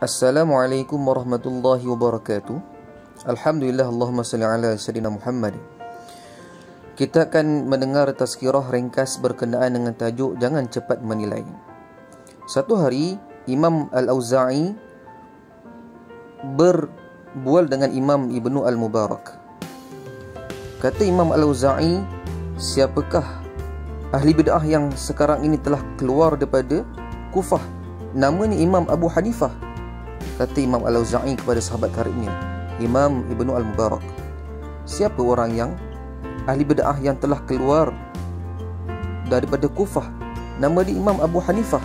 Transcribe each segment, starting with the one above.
Assalamualaikum warahmatullahi wabarakatuh. Alhamdulillah, Allahumma salli ala Sayyidina Muhammad. Kita akan mendengar tazkirah ringkas berkenaan dengan tajuk Jangan Cepat Menilai. Satu hari, Imam Al-Auza'i berbual dengan Imam Ibnu Al-Mubarak. Kata Imam Al-Auza'i, siapakah ahli bid'ah yang sekarang ini telah keluar daripada Kufah? Namanya Imam Abu Hanifah. Kata Imam Al-Auza'i kepada sahabat karibnya, Imam Ibnu Al-Mubarak, siapa orang yang ahli bid'ah yang telah keluar daripada Kufah? Nama dia Imam Abu Hanifah.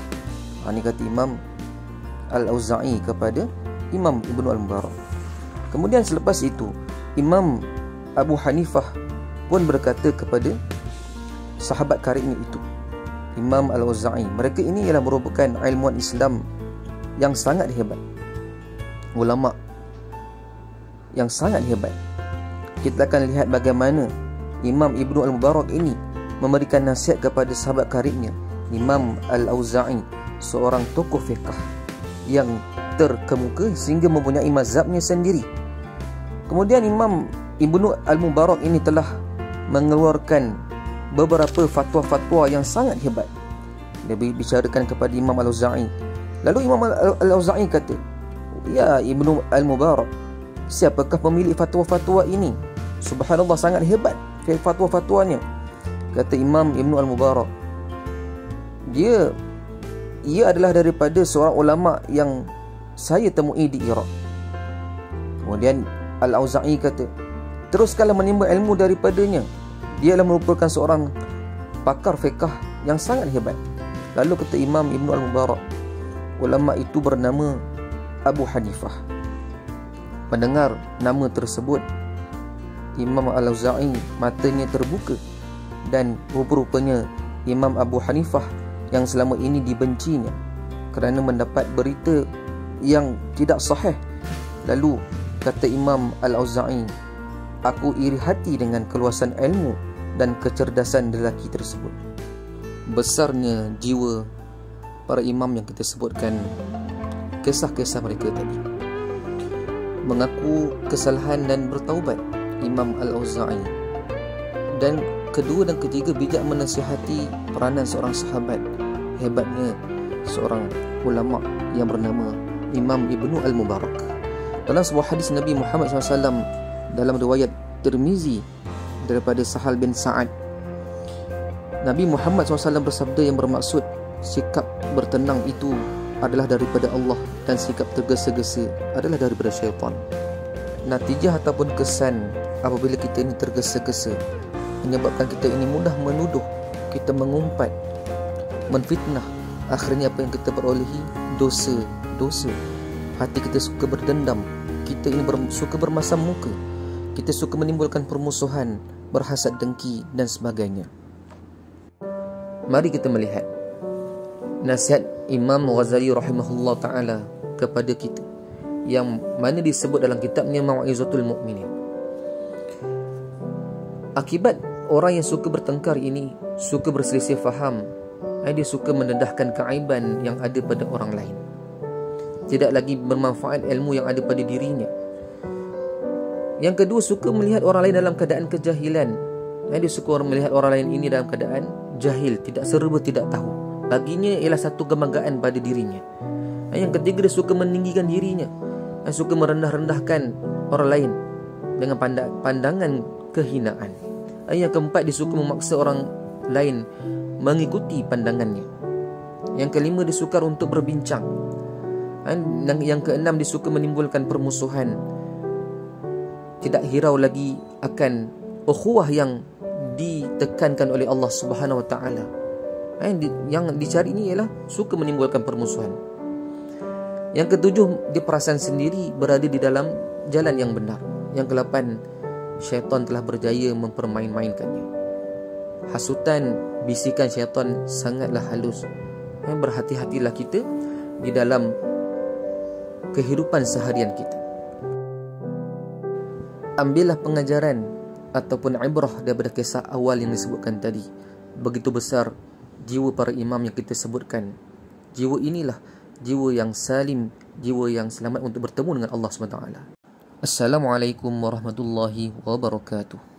Ini kata Imam Al-Auza'i kepada Imam Ibnu Al-Mubarak. Kemudian selepas itu, Imam Abu Hanifah pun berkata kepada sahabat karibnya itu, Imam Al-Auza'i, mereka ini ialah merupakan ilmuwan Islam yang sangat hebat, ulama yang sangat hebat. Kita akan lihat bagaimana Imam Ibnu Al-Mubarak ini memberikan nasihat kepada sahabat karibnya, Imam Al-Auza'i, seorang tokoh fiqh yang terkemuka sehingga mempunyai mazhabnya sendiri. Kemudian Imam Ibnu Al-Mubarak ini telah mengeluarkan beberapa fatwa-fatwa yang sangat hebat. Dia bicarakan kepada Imam Al-Auza'i. Lalu Imam Al-Auza'i kata, ya Ibnu Al-Mubarak, siapakah pemilik fatwa-fatwa ini? Subhanallah, sangat hebat fatwa-fatwanya. Kata Imam Ibnu Al-Mubarak, Ia adalah daripada seorang ulama yang saya temui di Iraq. Kemudian Al-Auza'i kata, teruskanlah menimba ilmu daripadanya. Dia adalah merupakan seorang pakar fiqh yang sangat hebat. Lalu kata Imam Ibnu Al-Mubarak, ulama itu bernama Abu Hanifah. Mendengar nama tersebut, Imam Al-Auza'i matanya terbuka, dan rupa-rupanya Imam Abu Hanifah yang selama ini dibencinya kerana mendapat berita yang tidak sahih. Lalu kata Imam Al-Auza'i, aku iri hati dengan keluasan ilmu dan kecerdasan lelaki tersebut. Besarnya jiwa para imam yang kita sebutkan kisah-kisah mereka tadi. Mengaku kesalahan dan bertaubat Imam Al-Auza'i. Dan kedua dan ketiga, bijak menasihati peranan seorang sahabat. Hebatnya seorang ulama yang bernama Imam Ibnu Al-Mubarak. Dalam sebuah hadis Nabi Muhammad SAW, dalam riwayat Tirmizi daripada Sahal bin Sa'ad, Nabi Muhammad SAW bersabda yang bermaksud, sikap bertenang itu adalah daripada Allah dan sikap tergesa-gesa adalah daripada syaitan. Natijah ataupun kesan apabila kita ini tergesa-gesa menyebabkan kita ini mudah menuduh, kita mengumpat, menfitnah. Akhirnya apa yang kita perolehi? Dosa. Hati kita suka berdendam, kita ini suka bermasam muka, kita suka menimbulkan permusuhan, berhasad dengki dan sebagainya. Mari kita melihat nasihat Imam Ghazali rahimahullah ta'ala kepada kita, yang mana disebut dalam kitabnya Mau'izatul Mu'minin. Akibat orang yang suka bertengkar ini, suka berselisih faham, dia suka mendedahkan keaiban yang ada pada orang lain, tidak lagi bermanfaat ilmu yang ada pada dirinya. Yang kedua, suka melihat orang lain dalam keadaan kejahilan. Dia suka melihat orang lain ini dalam keadaan jahil, tidak serba, tidak tahu. Baginya ialah satu kebanggaan pada dirinya. Yang ketiga, dia suka meninggikan dirinya, suka merendah-rendahkan orang lain dengan pandangan kehinaan. Yang keempat, dia suka memaksa orang lain mengikuti pandangannya. Yang kelima, dia sukar untuk berbincang. Yang keenam, dia suka menimbulkan permusuhan, tidak hirau lagi akan ukhuwah yang ditekankan oleh Allah Subhanahu Wa Taala. Yang dicari ini ialah suka menimbulkan permusuhan. Yang ketujuh, dia perasan sendiri berada di dalam jalan yang benar. Yang kelapan, syaitan telah berjaya mempermain-mainkannya. Hasutan, bisikan syaitan sangatlah halus. Berhati-hatilah kita di dalam kehidupan seharian kita. Ambillah pengajaran ataupun ibrah daripada kisah awal yang disebutkan tadi. Begitu besar jiwa para imam yang kita sebutkan. Jiwa inilah jiwa yang salim jiwa yang selamat untuk bertemu dengan Allah SWT. Assalamualaikum warahmatullahi wabarakatuh.